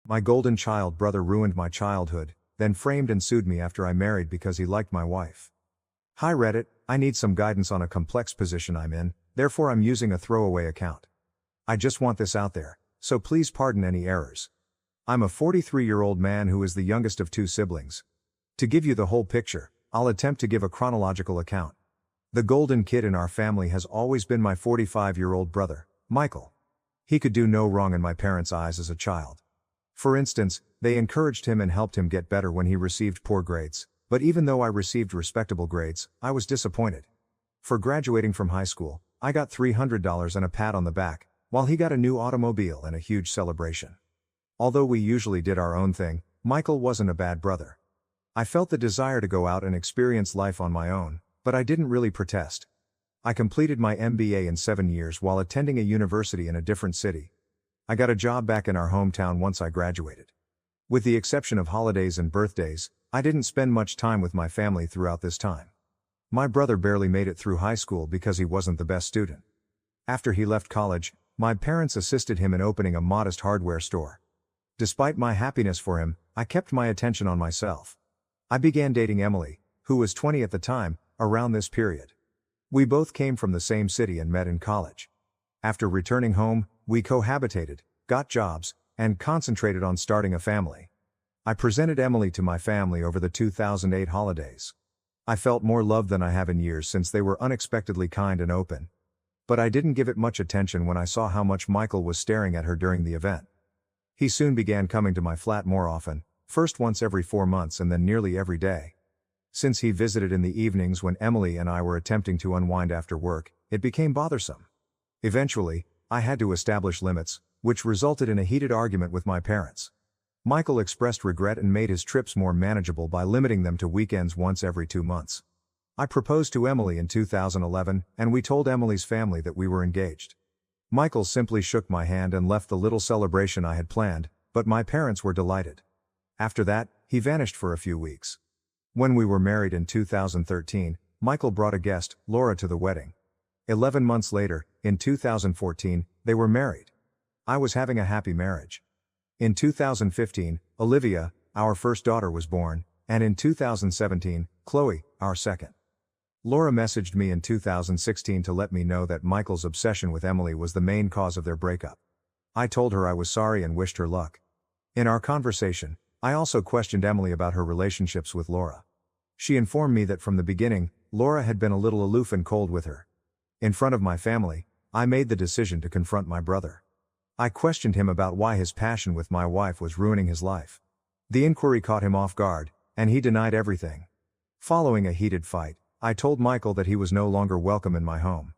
My golden child brother ruined my childhood, then framed and sued me after I married because he liked my wife. Hi Reddit, I need some guidance on a complex position I'm in, therefore I'm using a throwaway account. I just want this out there, so please pardon any errors. I'm a 43-year-old man who is the youngest of two siblings. To give you the whole picture, I'll attempt to give a chronological account. The golden kid in our family has always been my 45-year-old brother, Michael. He could do no wrong in my parents' eyes as a child. For instance, they encouraged him and helped him get better when he received poor grades, but even though I received respectable grades, I was disappointed. For graduating from high school, I got $300 and a pat on the back, while he got a new automobile and a huge celebration. Although we usually did our own thing, Michael wasn't a bad brother. I felt the desire to go out and experience life on my own, but I didn't really protest. I completed my MBA in 7 years while attending a university in a different city. I got a job back in our hometown once I graduated. With the exception of holidays and birthdays, I didn't spend much time with my family throughout this time. My brother barely made it through high school because he wasn't the best student. After he left college, my parents assisted him in opening a modest hardware store. Despite my happiness for him, I kept my attention on myself. I began dating Emily, who was 20 at the time, around this period. We both came from the same city and met in college. After returning home, we cohabitated, got jobs, and concentrated on starting a family. I presented Emily to my family over the 2008 holidays. I felt more love than I have in years since they were unexpectedly kind and open. But I didn't give it much attention when I saw how much Michael was staring at her during the event. He soon began coming to my flat more often, first once every 4 months and then nearly every day. Since he visited in the evenings when Emily and I were attempting to unwind after work, it became bothersome. Eventually, I had to establish limits, which resulted in a heated argument with my parents. Michael expressed regret and made his trips more manageable by limiting them to weekends once every 2 months. I proposed to Emily in 2011, and we told Emily's family that we were engaged. Michael simply shook my hand and left the little celebration I had planned, but my parents were delighted. After that, he vanished for a few weeks. When we were married in 2013, Michael brought a guest, Laura, to the wedding. 11 months later, in 2014, they were married. I was having a happy marriage. In 2015, Olivia, our first daughter, was born, and in 2017, Chloe, our second. Laura messaged me in 2016 to let me know that Michael's obsession with Emily was the main cause of their breakup. I told her I was sorry and wished her luck. In our conversation, I also questioned Emily about her relationships with Laura. She informed me that from the beginning, Laura had been a little aloof and cold with her. In front of my family, I made the decision to confront my brother. I questioned him about why his passion with my wife was ruining his life. The inquiry caught him off guard, and he denied everything. Following a heated fight, I told Michael that he was no longer welcome in my home.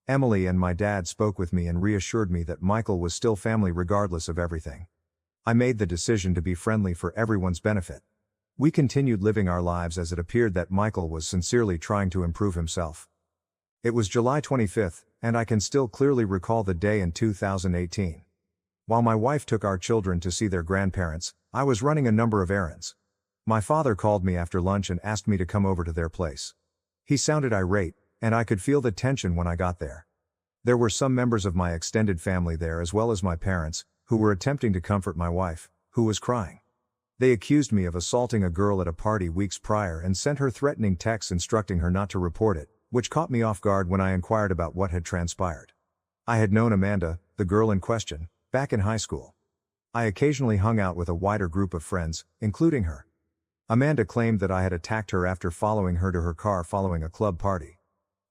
Emily and my dad spoke with me and reassured me that Michael was still family regardless of everything. I made the decision to be friendly for everyone's benefit. We continued living our lives as it appeared that Michael was sincerely trying to improve himself. It was July 25th, and I can still clearly recall the day in 2018. While my wife took our children to see their grandparents, I was running a number of errands. My father called me after lunch and asked me to come over to their place. He sounded irate, and I could feel the tension when I got there. There were some members of my extended family there as well as my parents, who were attempting to comfort my wife, who was crying. They accused me of assaulting a girl at a party weeks prior and sent her threatening texts instructing her not to report it, which caught me off guard when I inquired about what had transpired. I had known Amanda, the girl in question, back in high school. I occasionally hung out with a wider group of friends, including her. Amanda claimed that I had attacked her after following her to her car following a club party.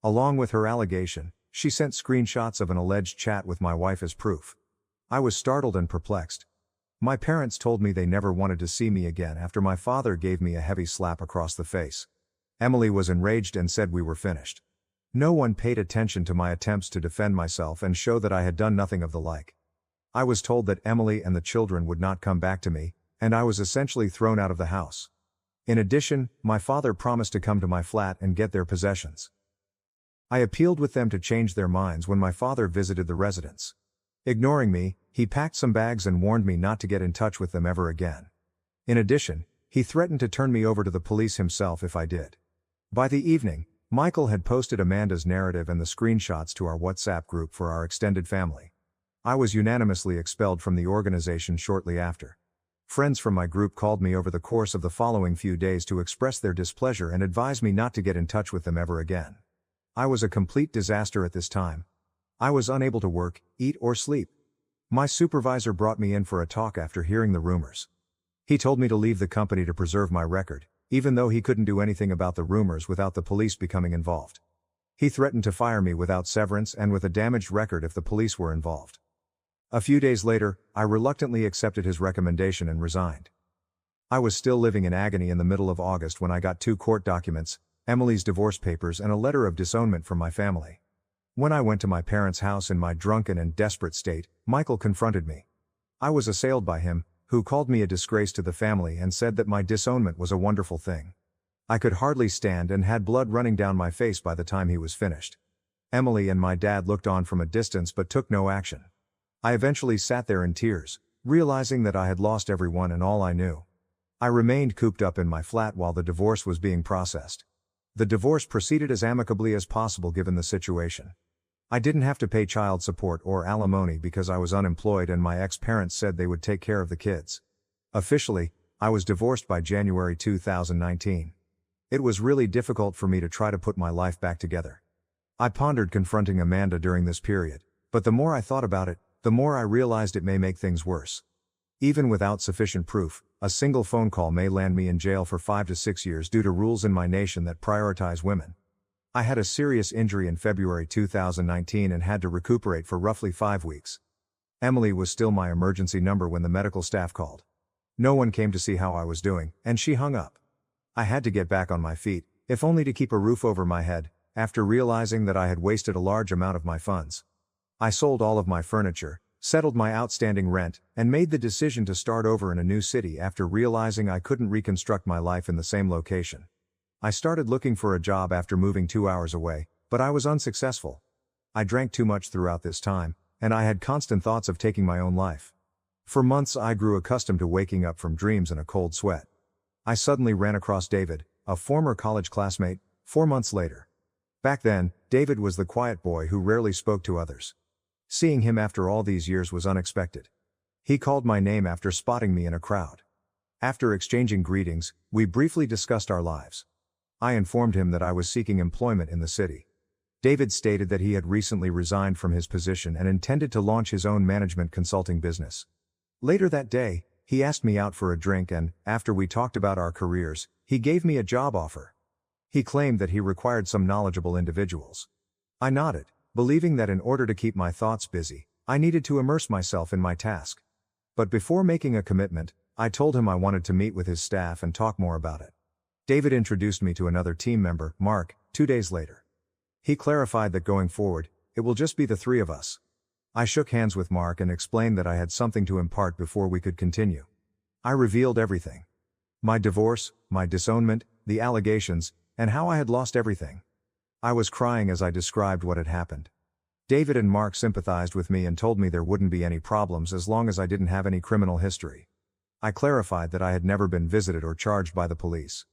Along with her allegation, she sent screenshots of an alleged chat with my wife as proof. I was startled and perplexed. My parents told me they never wanted to see me again after my father gave me a heavy slap across the face. Emily was enraged and said we were finished. No one paid attention to my attempts to defend myself and show that I had done nothing of the like. I was told that Emily and the children would not come back to me, and I was essentially thrown out of the house. In addition, my father promised to come to my flat and get their possessions. I appealed with them to change their minds when my father visited the residence. Ignoring me, he packed some bags and warned me not to get in touch with them ever again. In addition, he threatened to turn me over to the police himself if I did. By the evening, Michael had posted Amanda's narrative and the screenshots to our WhatsApp group for our extended family. I was unanimously expelled from the organization shortly after. Friends from my group called me over the course of the following few days to express their displeasure and advise me not to get in touch with them ever again. I was a complete disaster at this time. I was unable to work, eat, or sleep. My supervisor brought me in for a talk after hearing the rumors. He told me to leave the company to preserve my record, even though he couldn't do anything about the rumors without the police becoming involved. He threatened to fire me without severance and with a damaged record if the police were involved. A few days later, I reluctantly accepted his recommendation and resigned. I was still living in agony in the middle of August when I got 2 court documents, Emily's divorce papers, and a letter of disownment from my family. When I went to my parents' house in my drunken and desperate state, Michael confronted me. I was assailed by him, who called me a disgrace to the family and said that my disownment was a wonderful thing. I could hardly stand and had blood running down my face by the time he was finished. Emily and my dad looked on from a distance but took no action. I eventually sat there in tears, realizing that I had lost everyone and all I knew. I remained cooped up in my flat while the divorce was being processed. The divorce proceeded as amicably as possible given the situation. I didn't have to pay child support or alimony because I was unemployed and my ex-parents said they would take care of the kids. Officially, I was divorced by January 2019. It was really difficult for me to try to put my life back together. I pondered confronting Amanda during this period, but the more I thought about it, the more I realized it may make things worse. Even without sufficient proof, a single phone call may land me in jail for 5 to 6 years due to rules in my nation that prioritize women. I had a serious injury in February 2019 and had to recuperate for roughly 5 weeks. Emily was still my emergency number when the medical staff called. No one came to see how I was doing, and she hung up. I had to get back on my feet, if only to keep a roof over my head, after realizing that I had wasted a large amount of my funds. I sold all of my furniture, settled my outstanding rent, and made the decision to start over in a new city after realizing I couldn't reconstruct my life in the same location. I started looking for a job after moving 2 hours away, but I was unsuccessful. I drank too much throughout this time, and I had constant thoughts of taking my own life. For months I grew accustomed to waking up from dreams in a cold sweat. I suddenly ran across David, a former college classmate, 4 months later. Back then, David was the quiet boy who rarely spoke to others. Seeing him after all these years was unexpected. He called my name after spotting me in a crowd. After exchanging greetings, we briefly discussed our lives. I informed him that I was seeking employment in the city. David stated that he had recently resigned from his position and intended to launch his own management consulting business. Later that day, he asked me out for a drink and, after we talked about our careers, he gave me a job offer. He claimed that he required some knowledgeable individuals. I nodded, believing that in order to keep my thoughts busy, I needed to immerse myself in my task. But before making a commitment, I told him I wanted to meet with his staff and talk more about it. David introduced me to another team member, Mark, 2 days later. He clarified that going forward, it will just be the 3 of us. I shook hands with Mark and explained that I had something to impart before we could continue. I revealed everything. My divorce, my disownment, the allegations, and how I had lost everything. I was crying as I described what had happened. David and Mark sympathized with me and told me there wouldn't be any problems as long as I didn't have any criminal history. I clarified that I had never been visited or charged by the police.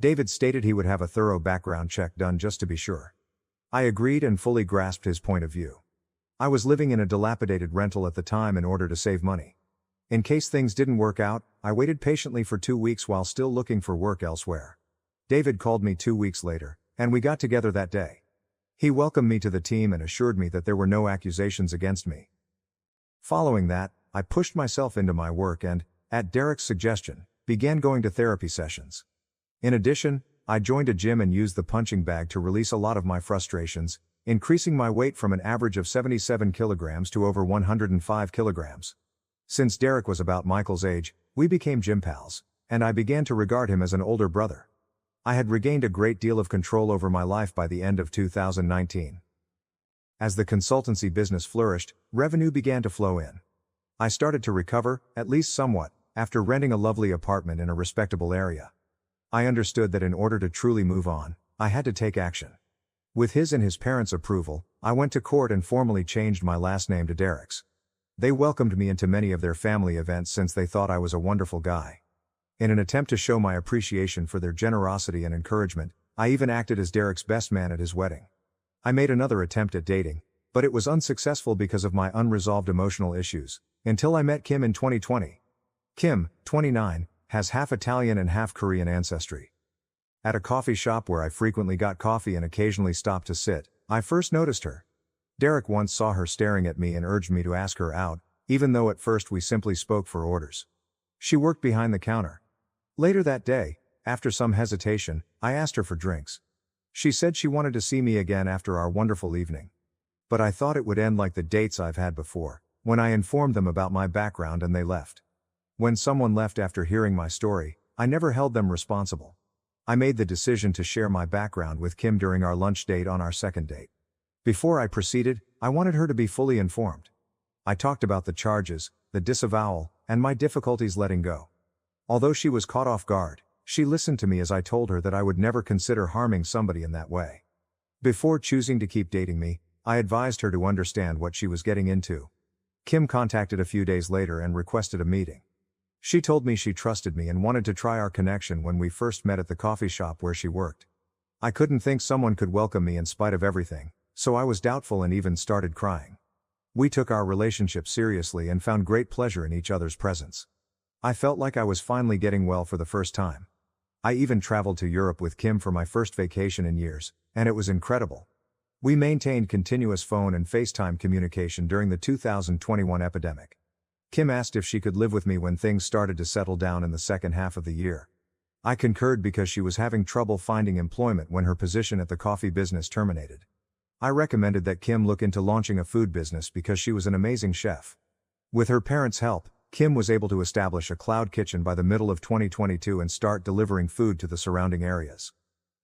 David stated he would have a thorough background check done just to be sure. I agreed and fully grasped his point of view. I was living in a dilapidated rental at the time in order to save money. In case things didn't work out, I waited patiently for 2 weeks while still looking for work elsewhere. David called me 2 weeks later, and we got together that day. He welcomed me to the team and assured me that there were no accusations against me. Following that, I pushed myself into my work and, at Derek's suggestion, began going to therapy sessions. In addition, I joined a gym and used the punching bag to release a lot of my frustrations, increasing my weight from an average of 77 kilograms to over 105 kilograms. Since Derek was about Michael's age, we became gym pals, and I began to regard him as an older brother. I had regained a great deal of control over my life by the end of 2019. As the consultancy business flourished, revenue began to flow in. I started to recover, at least somewhat, after renting a lovely apartment in a respectable area. I understood that in order to truly move on, I had to take action. With his and his parents' approval, I went to court and formally changed my last name to Derek's. They welcomed me into many of their family events since they thought I was a wonderful guy. In an attempt to show my appreciation for their generosity and encouragement, I even acted as Derek's best man at his wedding. I made another attempt at dating, but it was unsuccessful because of my unresolved emotional issues, until I met Kim in 2020. Kim, 29, has half Italian and half Korean ancestry. At a coffee shop where I frequently got coffee and occasionally stopped to sit, I first noticed her. Derek once saw her staring at me and urged me to ask her out, even though at first we simply spoke for orders. She worked behind the counter. Later that day, after some hesitation, I asked her for drinks. She said she wanted to see me again after our wonderful evening. But I thought it would end like the dates I've had before, when I informed them about my background and they left. When someone left after hearing my story, I never held them responsible. I made the decision to share my background with Kim during our lunch date on our second date. Before I proceeded, I wanted her to be fully informed. I talked about the charges, the disavowal, and my difficulties letting go. Although she was caught off guard, she listened to me as I told her that I would never consider harming somebody in that way. Before choosing to keep dating me, I advised her to understand what she was getting into. Kim contacted a few days later and requested a meeting. She told me she trusted me and wanted to try our connection when we first met at the coffee shop where she worked. I couldn't think someone could welcome me in spite of everything, so I was doubtful and even started crying. We took our relationship seriously and found great pleasure in each other's presence. I felt like I was finally getting well for the first time. I even traveled to Europe with Kim for my first vacation in years, and it was incredible. We maintained continuous phone and FaceTime communication during the 2021 epidemic. Kim asked if she could live with me when things started to settle down in the second half of the year. I concurred because she was having trouble finding employment when her position at the coffee business terminated. I recommended that Kim look into launching a food business because she was an amazing chef. With her parents' help, Kim was able to establish a cloud kitchen by the middle of 2022 and start delivering food to the surrounding areas.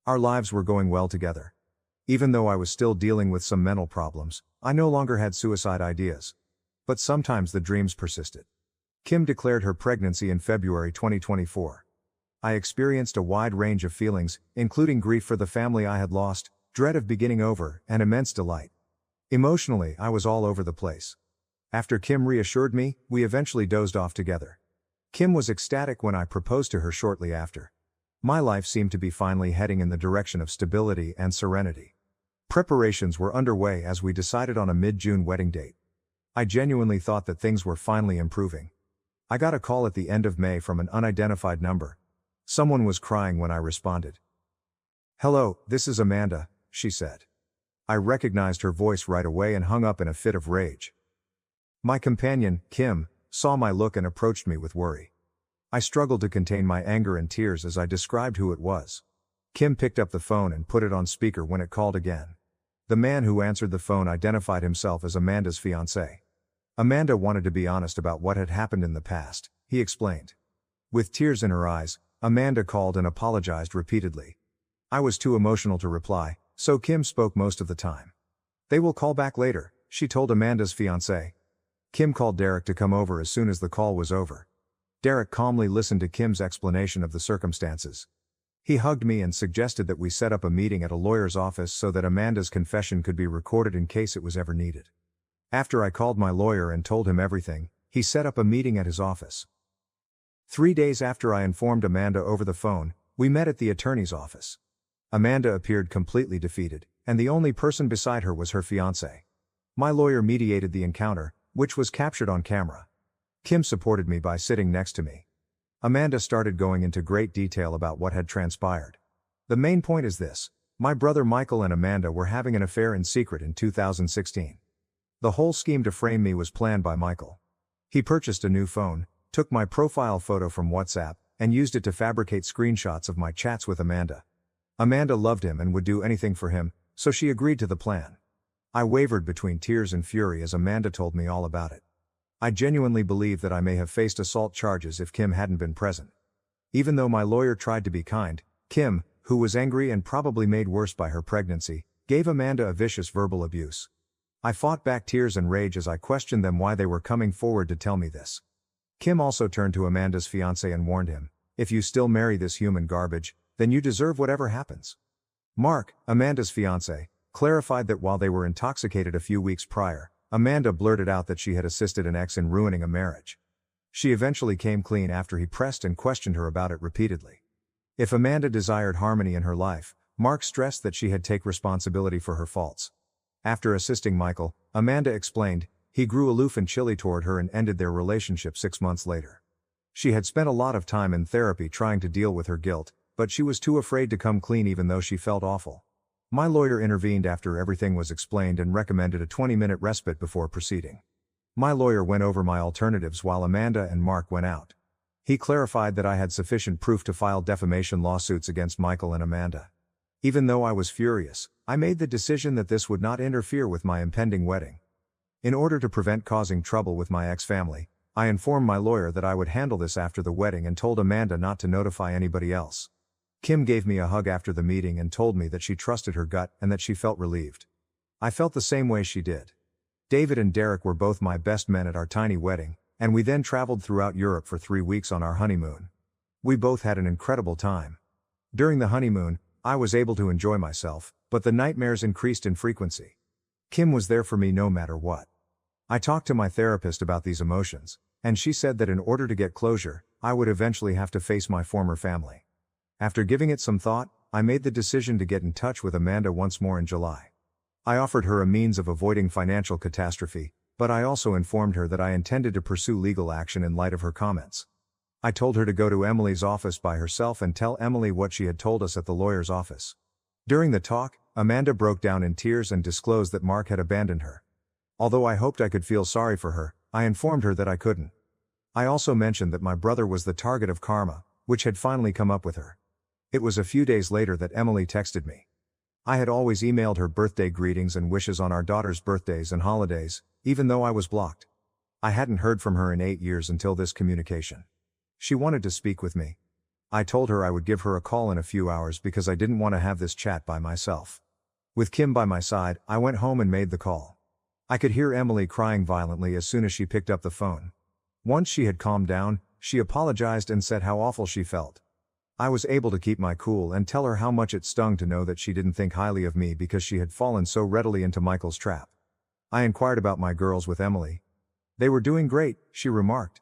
Our lives were going well together. Even though I was still dealing with some mental problems, I no longer had suicide ideas. But sometimes the dreams persisted. Kim declared her pregnancy in February 2024. I experienced a wide range of feelings, including grief for the family I had lost, dread of beginning over, and immense delight. Emotionally, I was all over the place. After Kim reassured me, we eventually dozed off together. Kim was ecstatic when I proposed to her shortly after. My life seemed to be finally heading in the direction of stability and serenity. Preparations were underway as we decided on a mid-June wedding date. I genuinely thought that things were finally improving. I got a call at the end of May from an unidentified number. Someone was crying when I responded. "Hello, this is Amanda," she said. I recognized her voice right away and hung up in a fit of rage. My companion, Kim, saw my look and approached me with worry. I struggled to contain my anger and tears as I described who it was. Kim picked up the phone and put it on speaker when it called again. The man who answered the phone identified himself as Amanda's fiancé. Amanda wanted to be honest about what had happened in the past, he explained. With tears in her eyes, Amanda called and apologized repeatedly. I was too emotional to reply, so Kim spoke most of the time. "They will call back later," she told Amanda's fiancé. Kim called Derek to come over as soon as the call was over. Derek calmly listened to Kim's explanation of the circumstances. He hugged me and suggested that we set up a meeting at a lawyer's office so that Amanda's confession could be recorded in case it was ever needed. After I called my lawyer and told him everything, he set up a meeting at his office. 3 days after I informed Amanda over the phone, we met at the attorney's office. Amanda appeared completely defeated, and the only person beside her was her fiancé. My lawyer mediated the encounter, which was captured on camera. Kim supported me by sitting next to me. Amanda started going into great detail about what had transpired. The main point is this: my brother Michael and Amanda were having an affair in secret in 2016. The whole scheme to frame me was planned by Michael. He purchased a new phone, took my profile photo from WhatsApp, and used it to fabricate screenshots of my chats with Amanda. Amanda loved him and would do anything for him, so she agreed to the plan. I wavered between tears and fury as Amanda told me all about it. I genuinely believe that I may have faced assault charges if Kim hadn't been present. Even though my lawyer tried to be kind, Kim, who was angry and probably made worse by her pregnancy, gave Amanda a vicious verbal abuse. I fought back tears and rage as I questioned them why they were coming forward to tell me this. Kim also turned to Amanda's fiancé and warned him, "If you still marry this human garbage, then you deserve whatever happens." Mark, Amanda's fiancé, clarified that while they were intoxicated a few weeks prior, Amanda blurted out that she had assisted an ex in ruining a marriage. She eventually came clean after he pressed and questioned her about it repeatedly. If Amanda desired harmony in her life, Mark stressed that she had take responsibility for her faults. After assisting Michael, Amanda explained, he grew aloof and chilly toward her and ended their relationship 6 months later. She had spent a lot of time in therapy trying to deal with her guilt, but she was too afraid to come clean even though she felt awful. My lawyer intervened after everything was explained and recommended a 20-minute respite before proceeding. My lawyer went over my alternatives while Amanda and Mark went out. He clarified that I had sufficient proof to file defamation lawsuits against Michael and Amanda. Even though I was furious, I made the decision that this would not interfere with my impending wedding. In order to prevent causing trouble with my ex-family, I informed my lawyer that I would handle this after the wedding and told Amanda not to notify anybody else. Kim gave me a hug after the meeting and told me that she trusted her gut and that she felt relieved. I felt the same way she did. David and Derek were both my best men at our tiny wedding, and we then traveled throughout Europe for 3 weeks on our honeymoon. We both had an incredible time. During the honeymoon, I was able to enjoy myself, but the nightmares increased in frequency. Kim was there for me no matter what. I talked to my therapist about these emotions, and she said that in order to get closure, I would eventually have to face my former family. After giving it some thought, I made the decision to get in touch with Amanda once more in July. I offered her a means of avoiding financial catastrophe, but I also informed her that I intended to pursue legal action in light of her comments. I told her to go to Emily's office by herself and tell Emily what she had told us at the lawyer's office. During the talk, Amanda broke down in tears and disclosed that Mark had abandoned her. Although I hoped I could feel sorry for her, I informed her that I couldn't. I also mentioned that my brother was the target of karma, which had finally come up with her. It was a few days later that Emily texted me. I had always emailed her birthday greetings and wishes on our daughter's birthdays and holidays, even though I was blocked. I hadn't heard from her in 8 years until this communication. She wanted to speak with me. I told her I would give her a call in a few hours because I didn't want to have this chat by myself. With Kim by my side, I went home and made the call. I could hear Emily crying violently as soon as she picked up the phone. Once she had calmed down, she apologized and said how awful she felt. I was able to keep my cool and tell her how much it stung to know that she didn't think highly of me because she had fallen so readily into Michael's trap. I inquired about my girls with Emily. They were doing great, she remarked.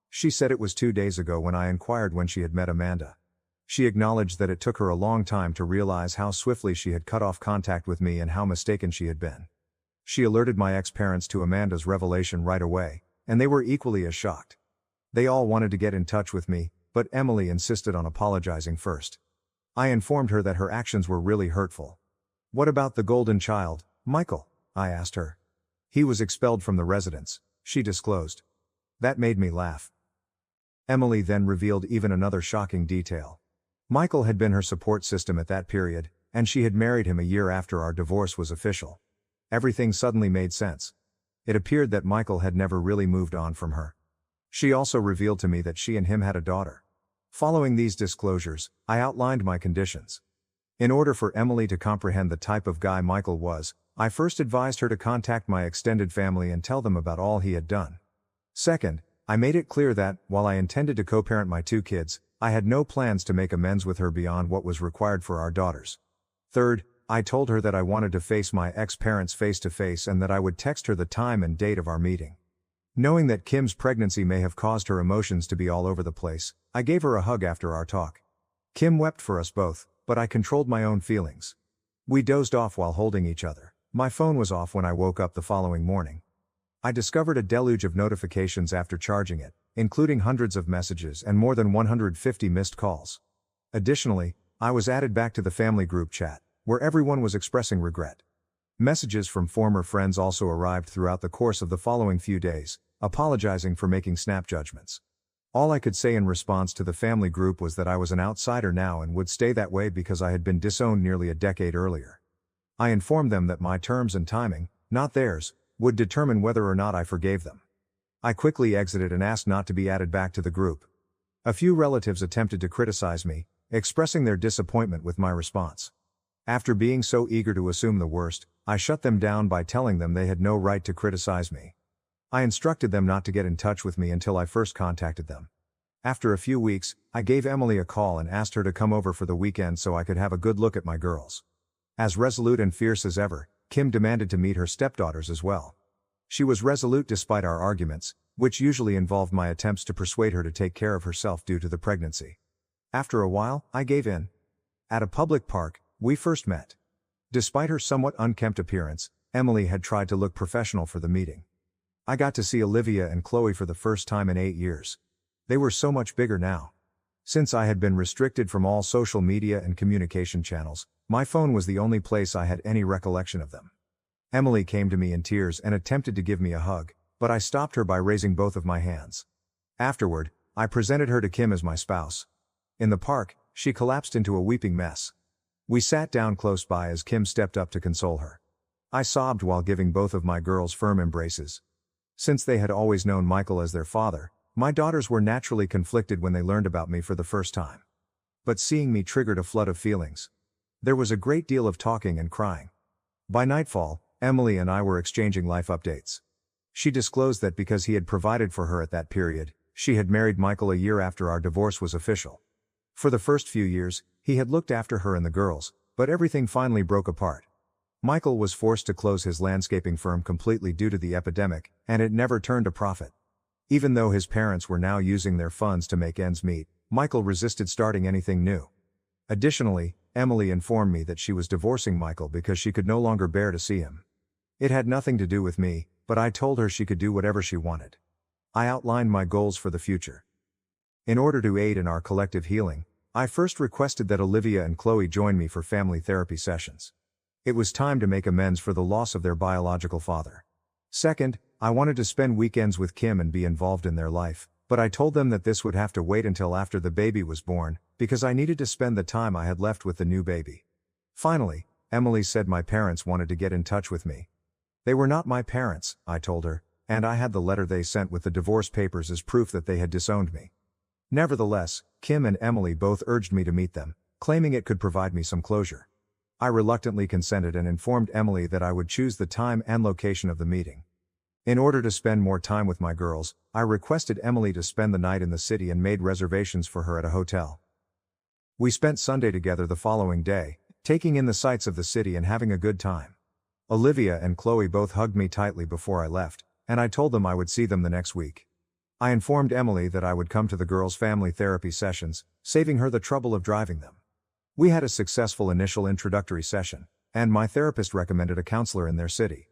She said it was 2 days ago when I inquired when she had met Amanda. She acknowledged that it took her a long time to realize how swiftly she had cut off contact with me and how mistaken she had been. She alerted my ex-parents to Amanda's revelation right away, and they were equally as shocked. They all wanted to get in touch with me, but Emily insisted on apologizing first. I informed her that her actions were really hurtful. "What about the golden child, Michael?" I asked her. "He was expelled from the residence," she disclosed. That made me laugh. Emily then revealed even another shocking detail. Michael had been her support system at that period, and she had married him a year after our divorce was official. Everything suddenly made sense. It appeared that Michael had never really moved on from her. She also revealed to me that she and him had a daughter. Following these disclosures, I outlined my conditions. In order for Emily to comprehend the type of guy Michael was, I first advised her to contact my extended family and tell them about all he had done. Second, I made it clear that, while I intended to co-parent my 2 kids, I had no plans to make amends with her beyond what was required for our daughters. Third, I told her that I wanted to face my ex-parents face-to-face and that I would text her the time and date of our meeting. Knowing that Kim's pregnancy may have caused her emotions to be all over the place, I gave her a hug after our talk. Kim wept for us both, but I controlled my own feelings. We dozed off while holding each other. My phone was off when I woke up the following morning. I discovered a deluge of notifications after charging it, including hundreds of messages and more than 150 missed calls. Additionally, I was added back to the family group chat, where everyone was expressing regret. Messages from former friends also arrived throughout the course of the following few days, apologizing for making snap judgments. All I could say in response to the family group was that I was an outsider now and would stay that way because I had been disowned nearly a decade earlier. I informed them that my terms and timing, not theirs, would determine whether or not I forgave them. I quickly exited and asked not to be added back to the group. A few relatives attempted to criticize me, expressing their disappointment with my response. After being so eager to assume the worst, I shut them down by telling them they had no right to criticize me. I instructed them not to get in touch with me until I first contacted them. After a few weeks, I gave Emily a call and asked her to come over for the weekend so I could have a good look at my girls. As resolute and fierce as ever, Kim demanded to meet her stepdaughters as well. She was resolute despite our arguments, which usually involved my attempts to persuade her to take care of herself due to the pregnancy. After a while, I gave in. At a public park, we first met. Despite her somewhat unkempt appearance, Emily had tried to look professional for the meeting. I got to see Olivia and Chloe for the first time in 8 years. They were so much bigger now. Since I had been restricted from all social media and communication channels, my phone was the only place I had any recollection of them. Emily came to me in tears and attempted to give me a hug, but I stopped her by raising both of my hands. Afterward, I presented her to Kim as my spouse. In the park, she collapsed into a weeping mess. We sat down close by as Kim stepped up to console her. I sobbed while giving both of my girls firm embraces. Since they had always known Michael as their father, my daughters were naturally conflicted when they learned about me for the first time. But seeing me triggered a flood of feelings. There was a great deal of talking and crying. By nightfall, Emily and I were exchanging life updates. She disclosed that because he had provided for her at that period, she had married Michael a year after our divorce was official. For the first few years, he had looked after her and the girls, but everything finally broke apart. Michael was forced to close his landscaping firm completely due to the epidemic, and it never turned a profit. Even though his parents were now using their funds to make ends meet, Michael resisted starting anything new. Additionally, Emily informed me that she was divorcing Michael because she could no longer bear to see him. It had nothing to do with me, but I told her she could do whatever she wanted. I outlined my goals for the future. In order to aid in our collective healing, I first requested that Olivia and Chloe join me for family therapy sessions. It was time to make amends for the loss of their biological father. Second, I wanted to spend weekends with Kim and be involved in their life, but I told them that this would have to wait until after the baby was born, because I needed to spend the time I had left with the new baby. Finally, Emily said my parents wanted to get in touch with me. They were not my parents, I told her, and I had the letter they sent with the divorce papers as proof that they had disowned me. Nevertheless, Kim and Emily both urged me to meet them, claiming it could provide me some closure. I reluctantly consented and informed Emily that I would choose the time and location of the meeting. In order to spend more time with my girls, I requested Emily to spend the night in the city and made reservations for her at a hotel. We spent Sunday together the following day, taking in the sights of the city and having a good time. Olivia and Chloe both hugged me tightly before I left, and I told them I would see them the next week. I informed Emily that I would come to the girls' family therapy sessions, saving her the trouble of driving them. We had a successful initial introductory session, and my therapist recommended a counselor in their city.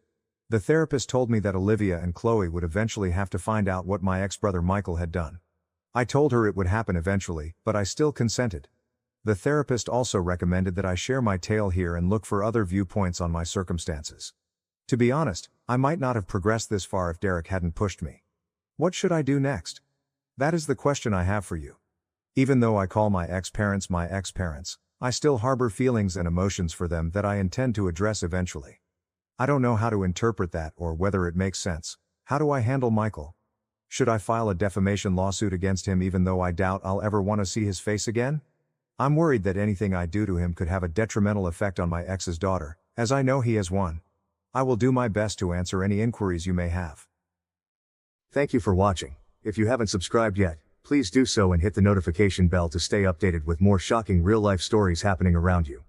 The therapist told me that Olivia and Chloe would eventually have to find out what my ex-brother Michael had done. I told her it would happen eventually, but I still consented. The therapist also recommended that I share my tale here and look for other viewpoints on my circumstances. To be honest, I might not have progressed this far if Derek hadn't pushed me. What should I do next? That is the question I have for you. Even though I call my ex-parents, I still harbor feelings and emotions for them that I intend to address eventually. I don't know how to interpret that or whether it makes sense. How do I handle Michael? Should I file a defamation lawsuit against him even though I doubt I'll ever want to see his face again? I'm worried that anything I do to him could have a detrimental effect on my ex's daughter, as I know he has one. I will do my best to answer any inquiries you may have. Thank you for watching. If you haven't subscribed yet, please do so and hit the notification bell to stay updated with more shocking real-life stories happening around you.